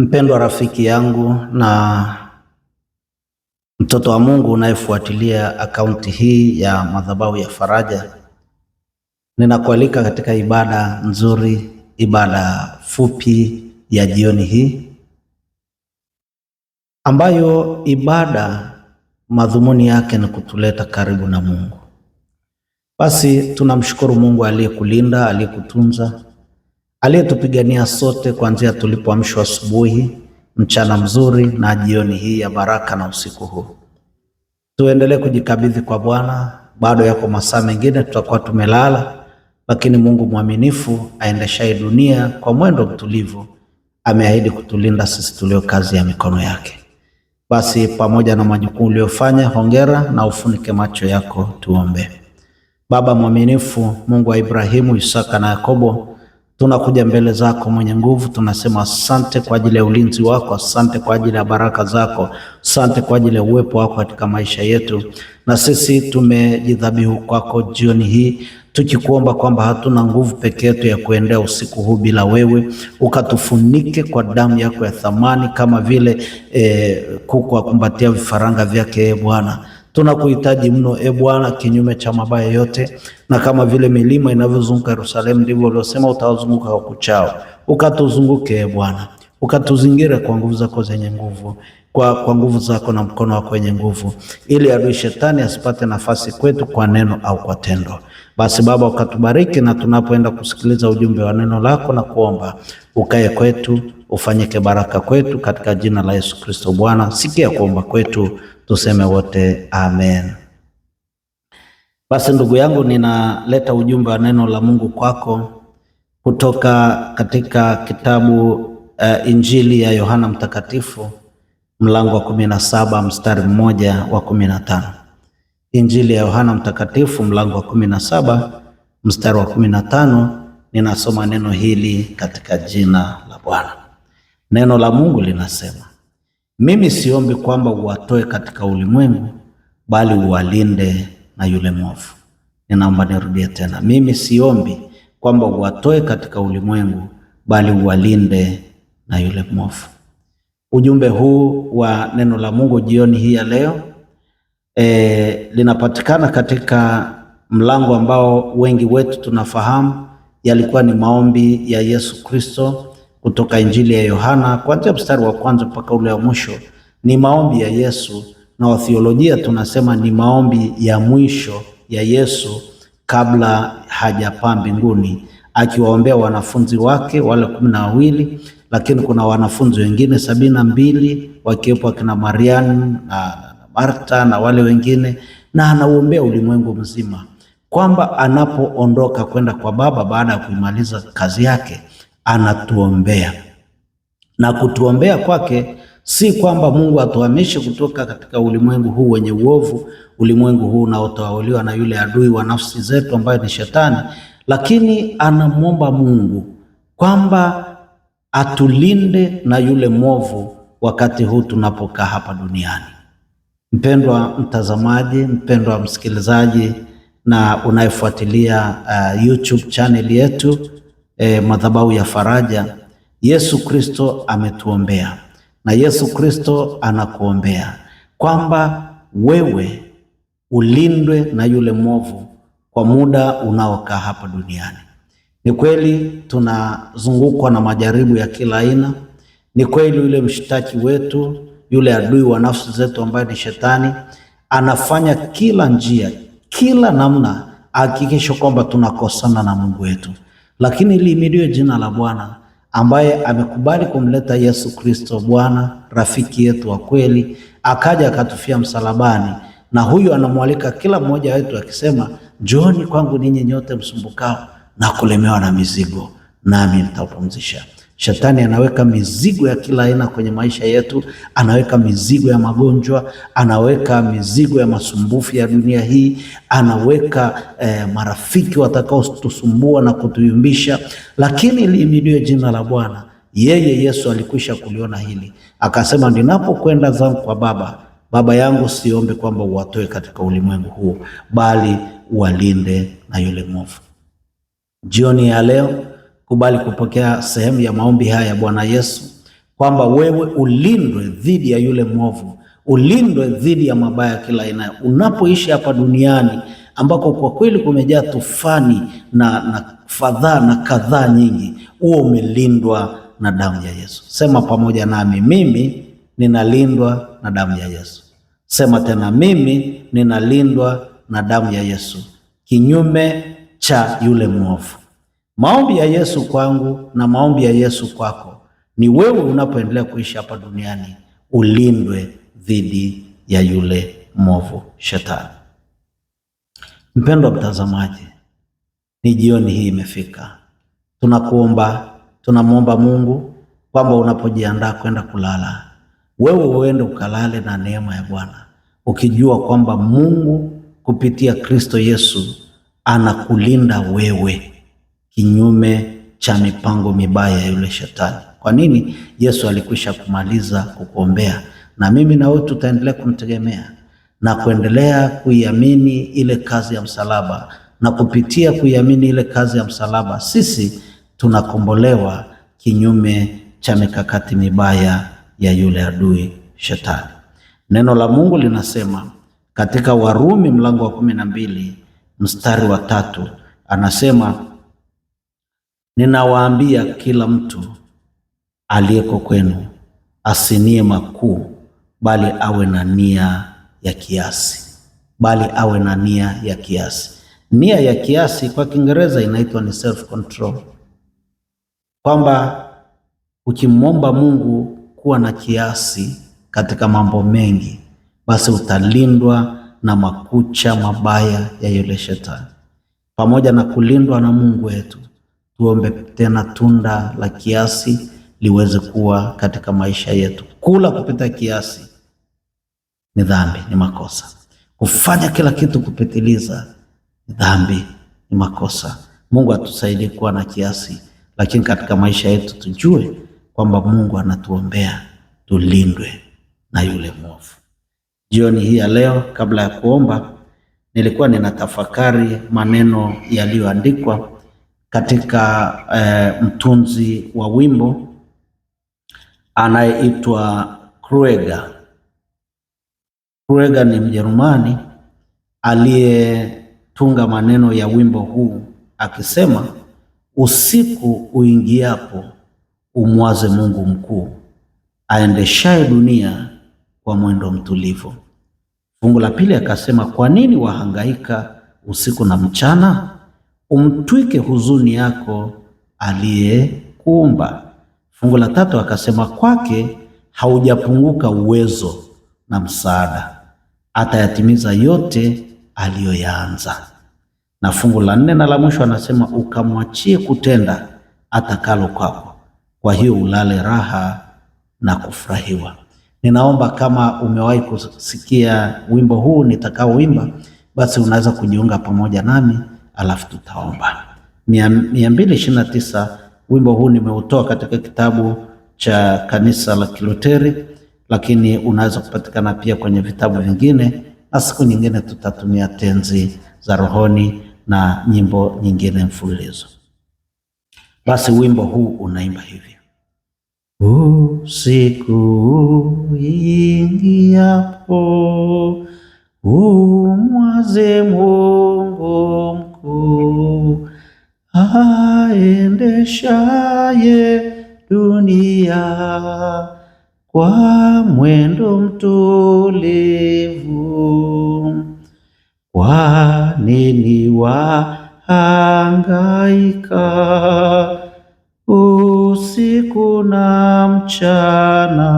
Mpendwa rafiki yangu na mtoto wa Mungu unayefuatilia akaunti hii ya Madhabahu ya Faraja, ninakualika katika ibada nzuri, ibada fupi ya jioni hii, ambayo ibada madhumuni yake ni kutuleta karibu na Mungu. Basi tunamshukuru Mungu aliyekulinda, aliyekutunza, aliyetupigania sote kuanzia tulipoamshwa asubuhi, mchana mzuri na jioni hii ya baraka na usiku huu. Tuendelee kujikabidhi kwa Bwana. Bado yako masaa mengine tutakuwa tumelala, lakini Mungu mwaminifu aendeshaye dunia kwa mwendo mtulivu ameahidi kutulinda sisi tulio kazi ya mikono yake. Basi pamoja na majukumu uliyofanya, hongera na ufunike macho yako tuombe. Baba mwaminifu, Mungu wa Ibrahimu, Isaka na Yakobo, tunakuja mbele zako mwenye nguvu, tunasema asante kwa ajili ya ulinzi wako, asante kwa ajili ya baraka zako, asante kwa ajili ya uwepo wako katika maisha yetu. Na sisi tumejidhabihu kwako jioni hii, tukikuomba kwamba hatuna nguvu peke yetu ya kuendea usiku huu bila wewe, ukatufunike kwa damu yako ya thamani, kama vile kuku akumbatia vifaranga vyake. Bwana, tunakuhitaji mno Bwana, kinyume cha mabaya yote, na kama vile milima inavyozunguka Yerusalemu ndivyo uliosema utawazunguka kwa kuchao. Ukatuzunguke Bwana, ukatuzingire kwa nguvu zako zenye nguvu, kwa nguvu zako na mkono wako wenye nguvu, ili adui shetani asipate nafasi kwetu kwa neno au kwa tendo. Basi Baba, ukatubariki na tunapoenda kusikiliza ujumbe wa neno lako, na kuomba ukae kwetu, ufanyike baraka kwetu, katika jina la Yesu Kristo Bwana. Sikia kuomba kwetu, tuseme wote amen. Basi ndugu yangu, ninaleta ujumbe wa neno la Mungu kwako kutoka katika kitabu Injili ya Yohana Mtakatifu mlango wa 17 mstari mmoja wa 15. Injili ya Yohana Mtakatifu mlango wa 17 mstari wa 15. Ninasoma neno hili katika jina la Bwana. Neno la Mungu linasema, mimi siombi kwamba uwatoe katika ulimwengu, bali uwalinde na yule mwovu. Ninaomba nirudie tena, mimi siombi kwamba uwatoe katika ulimwengu, bali uwalinde na yule mwovu. Ujumbe huu wa neno la Mungu jioni hii ya leo linapatikana katika mlango ambao wengi wetu tunafahamu yalikuwa ni maombi ya Yesu Kristo kutoka Injili ya Yohana kuanzia mstari wa kwanza mpaka ule wa mwisho. Ni maombi ya Yesu, na wathiolojia tunasema ni maombi ya mwisho ya Yesu kabla hajapaa mbinguni, akiwaombea wanafunzi wake wale 12, lakini kuna wanafunzi wengine 72 wakiwepo akina Mariamu na Marta na wale wengine, na anauombea ulimwengu mzima kwamba anapoondoka kwenda kwa Baba baada ya kuimaliza kazi yake, anatuombea. Na kutuombea kwake si kwamba Mungu atuhamishe kutoka katika ulimwengu huu wenye uovu, ulimwengu huu unaotawaliwa na yule adui wa nafsi zetu ambaye ni Shetani, lakini anamwomba Mungu kwamba atulinde na yule mwovu wakati huu tunapokaa hapa duniani. Mpendwa mtazamaji, mpendwa msikilizaji na unayefuatilia YouTube channel yetu Madhabahu ya Faraja, Yesu Kristo ametuombea na Yesu Kristo anakuombea kwamba wewe ulindwe na yule mwovu kwa muda unaokaa hapa duniani. Ni kweli tunazungukwa na majaribu ya kila aina. Ni kweli yule mshtaki wetu, yule adui wa nafsi zetu ambaye ni Shetani, anafanya kila njia, kila namna hakikisha kwamba tunakosana na Mungu wetu. Lakini lihimidiwe jina la Bwana ambaye amekubali kumleta Yesu Kristo Bwana, rafiki yetu wa kweli, akaja akatufia msalabani. Na huyu anamwalika kila mmoja wetu akisema, njooni kwangu ninyi nyote msumbukao na kulemewa na mizigo, nami nitawapumzisha. Shetani anaweka mizigo ya kila aina kwenye maisha yetu, anaweka mizigo ya magonjwa, anaweka mizigo ya masumbufu ya dunia hii, anaweka marafiki watakao tusumbua na kutuyumbisha. Lakini lihimidiwe jina la Bwana, yeye Yesu alikwisha kuliona hili, akasema, ninapokwenda zangu kwa Baba yangu, siombe kwamba uwatoe katika ulimwengu huu, bali uwalinde na yule mwovu. Jioni ya leo kubali kupokea sehemu ya maombi haya ya Bwana Yesu kwamba wewe ulindwe dhidi ya yule mwovu, ulindwe dhidi ya mabaya kila aina. Unapoishi hapa duniani ambako kwa kweli kumejaa tufani na fadhaa na kadhaa nyingi, huo umelindwa na damu ya Yesu. Sema pamoja nami, mimi ninalindwa na damu ya Yesu. Sema tena, mimi ninalindwa na damu ya Yesu, kinyume cha yule mwovu. Maombi ya Yesu kwangu na maombi ya Yesu kwako ni wewe unapoendelea kuishi hapa duniani ulindwe dhidi ya yule mwovu Shetani. Mpendwa mtazamaji, ni jioni hii imefika. Tunamwomba Mungu kwamba unapojiandaa kwenda kulala, wewe uende ukalale na neema ya Bwana, ukijua kwamba Mungu kupitia Kristo Yesu anakulinda wewe kinyume cha mipango mibaya ya yule Shetani. Kwa nini? Yesu alikwisha kumaliza kukuombea, na mimi na wewe tutaendelea kumtegemea na kuendelea kuiamini ile kazi ya msalaba, na kupitia kuiamini ile kazi ya msalaba sisi tunakombolewa kinyume cha mikakati mibaya ya yule adui Shetani. Neno la Mungu linasema katika Warumi mlango wa 12 mstari wa 3, anasema, ninawaambia kila mtu aliyeko kwenu asinie makuu, bali awe na nia ya kiasi. Bali awe na nia ya kiasi. Nia ya kiasi kwa Kiingereza inaitwa ni self control, kwamba ukimwomba Mungu kuwa na kiasi katika mambo mengi, basi utalindwa na makucha mabaya ya yule Shetani. Pamoja na kulindwa na Mungu wetu, tuombe tena tunda la kiasi liweze kuwa katika maisha yetu. Kula kupita kiasi ni dhambi, ni makosa. Kufanya kila kitu kupitiliza ni dhambi, ni makosa. Mungu atusaidie kuwa na kiasi, lakini katika maisha yetu tujue kwamba Mungu anatuombea tulindwe na yule mwovu. Jioni hii ya leo, kabla ya kuomba, nilikuwa ninatafakari maneno yaliyoandikwa katika mtunzi wa wimbo anayeitwa Krueger. Krueger ni Mjerumani aliyetunga maneno ya wimbo huu akisema, usiku uingiapo umwaze Mungu mkuu, aendeshaye dunia kwa mwendo mtulivu. Fungu la pili akasema, kwa nini wahangaika usiku na mchana? Umtwike huzuni yako aliyekuumba. Fungu la tatu akasema, kwake haujapunguka uwezo na msaada, atayatimiza yote aliyoyaanza. Na fungu la nne na la mwisho anasema, ukamwachie kutenda atakalo kwako, kwa hiyo ulale raha na kufurahiwa. Ninaomba kama umewahi kusikia wimbo huu nitakaoimba, basi unaweza kujiunga pamoja nami alafu tutaomba. 229 wimbo huu nimeutoa katika kitabu cha kanisa la Kiluteri, lakini unaweza kupatikana pia kwenye vitabu vingine, na siku nyingine tutatumia tenzi za rohoni na nyimbo nyingine mfululizo. Basi wimbo huu unaimba hivi: usiku uingiapo umwaze Mungu mkuu, aendeshaye dunia kwa mwendo mtulivu. Kwa nini wahangaika usiku na mchana?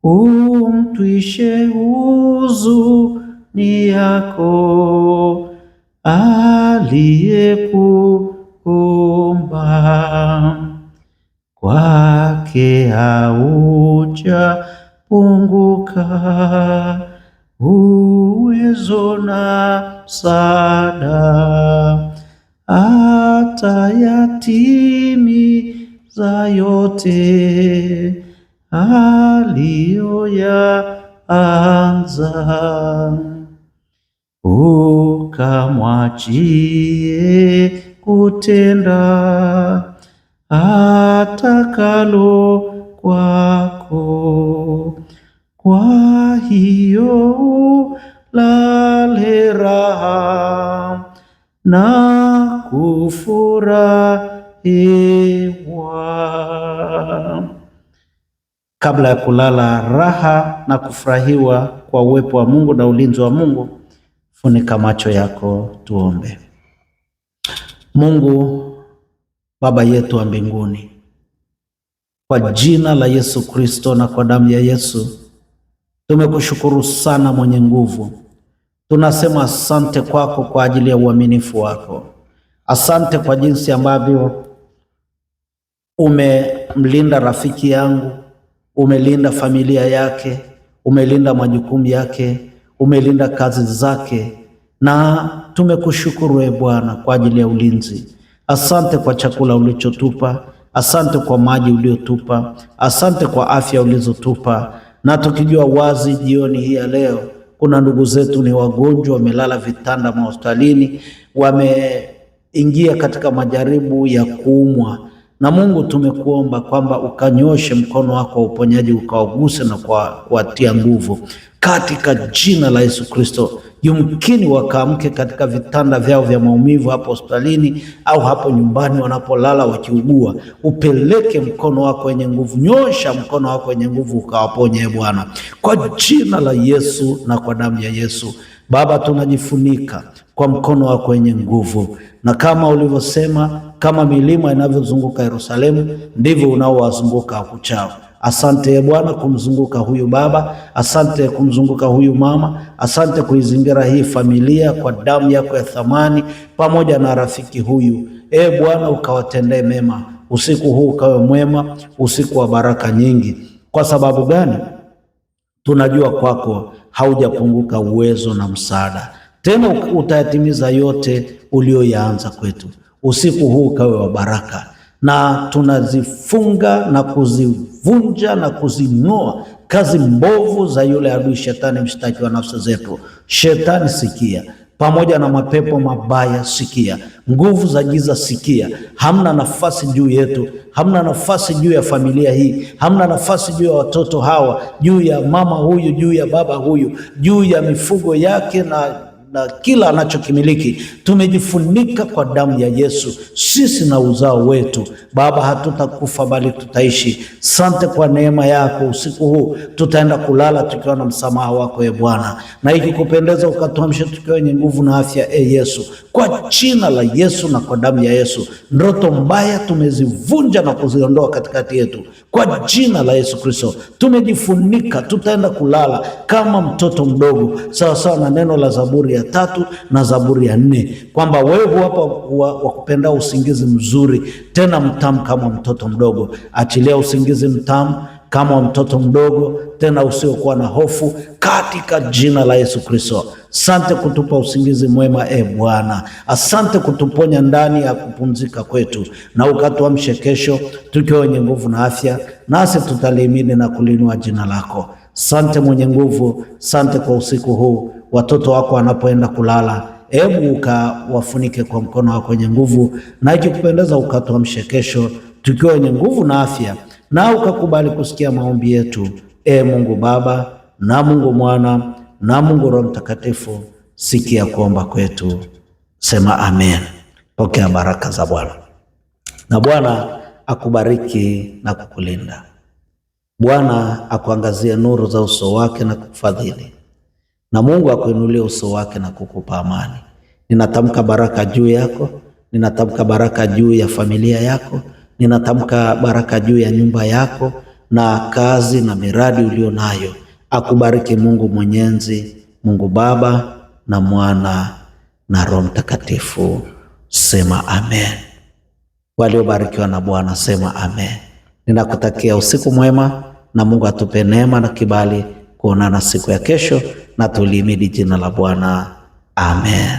Umtwishe huzuni yako aliyekuumba. Kwake haujapunguka uwezo na msaada, atayatimiza yote aliyoyaanza. Ukamwachie kutenda watakalo kwako. Kwa hiyo lale raha na kufurahiwa. Kabla ya kulala, raha na kufurahiwa kwa uwepo wa Mungu na ulinzi wa Mungu, funika macho yako tuombe. Mungu Baba yetu wa mbinguni, kwa jina la Yesu Kristo na kwa damu ya Yesu, tumekushukuru sana mwenye nguvu. Tunasema asante kwako kwa ajili ya uaminifu wako. Asante kwa jinsi ambavyo umemlinda rafiki yangu, umelinda familia yake, umelinda majukumu yake, umelinda kazi zake, na tumekushukuru Bwana kwa ajili ya ulinzi. Asante kwa chakula ulichotupa, asante kwa maji uliotupa, asante kwa afya ulizotupa, na tukijua wazi jioni hii ya leo kuna ndugu zetu ni wagonjwa, wamelala vitanda mahospitalini, wameingia katika majaribu ya kuumwa. Na Mungu tumekuomba kwamba ukanyoshe mkono wako wa uponyaji, ukawaguse na kuwatia nguvu katika jina la Yesu Kristo. Yumkini wakaamke katika vitanda vyao vya maumivu hapo hospitalini au hapo nyumbani wanapolala wakiugua. Upeleke mkono wako wenye nguvu, nyosha mkono wako wenye nguvu ukawaponye Bwana, kwa jina la Yesu na kwa damu ya Yesu. Baba, tunajifunika kwa mkono wako wenye nguvu, na kama ulivyosema, kama milima inavyozunguka Yerusalemu, ndivyo unaowazunguka kuchao. Asante Bwana kumzunguka huyu baba, asante kumzunguka huyu mama, asante kuizingira hii familia kwa damu yako ya thamani, pamoja na rafiki huyu. Bwana, ukawatendee mema, usiku huu ukawe mwema, usiku wa baraka nyingi. Kwa sababu gani? Tunajua kwako haujapunguka uwezo na msaada, tena utayatimiza yote ulioyaanza kwetu. Usiku huu ukawe wa baraka, na tunazifunga na kuzivunja na kuzing'oa kazi mbovu za yule adui shetani, mshtaki wa nafsi zetu. Shetani sikia, pamoja na mapepo mabaya sikia, nguvu za giza sikia. Hamna nafasi juu yetu, hamna nafasi juu ya familia hii, hamna nafasi juu ya watoto hawa, juu ya mama huyu, juu ya baba huyu, juu ya mifugo yake na kila anachokimiliki. Tumejifunika kwa damu ya Yesu, sisi na uzao wetu. Baba, hatutakufa bali tutaishi. Sante kwa neema yako. Usiku huu tutaenda kulala tukiwa na msamaha wako Bwana, na ikikupendeza ukatuamsha tukiwa wenye nguvu na afya Yesu, kwa jina la Yesu na kwa damu ya Yesu. Ndoto mbaya tumezivunja na kuziondoa katikati yetu kwa jina la Yesu Kristo. Tumejifunika, tutaenda kulala kama mtoto mdogo, sawa sawa na neno la Zaburi ya 3 na Zaburi ya 4, kwamba wewe hapa wakupenda usingizi mzuri tena mtamu kama mtoto mdogo. Achilia usingizi mtamu kama mtoto mdogo, tena usiokuwa na hofu, katika jina la Yesu Kristo. Asante kutupa usingizi mwema Bwana. Asante kutuponya ndani ya kupumzika kwetu, na ukatuamshe kesho tukiwa wenye nguvu na afya, nasi tutalihimidi na kulinua jina lako. Asante mwenye nguvu, asante kwa usiku huu. Watoto wako wanapoenda kulala, hebu ukawafunike kwa mkono wako wenye nguvu, na ikikupendeza ukatuamshe kesho tukiwa wenye nguvu na afya, na ukakubali kusikia maombi yetu. Mungu Baba na Mungu Mwana na Mungu Roho Mtakatifu, sikia kuomba kwetu. Sema amen. Pokea baraka za Bwana, na Bwana akubariki na kukulinda. Bwana akuangazie nuru za uso wake na kukufadhili, na Mungu akuinulie uso wake na kukupa amani. Ninatamka baraka juu yako, ninatamka baraka juu ya familia yako, ninatamka baraka juu ya nyumba yako na kazi na miradi ulio nayo. Akubariki Mungu Mwenyezi, Mungu Baba na Mwana na Roho Mtakatifu. Sema amen. Waliobarikiwa na Bwana sema amen. Ninakutakia usiku mwema, na Mungu atupe neema na kibali kuonana siku ya kesho, na tulihimidi jina la Bwana. Amen.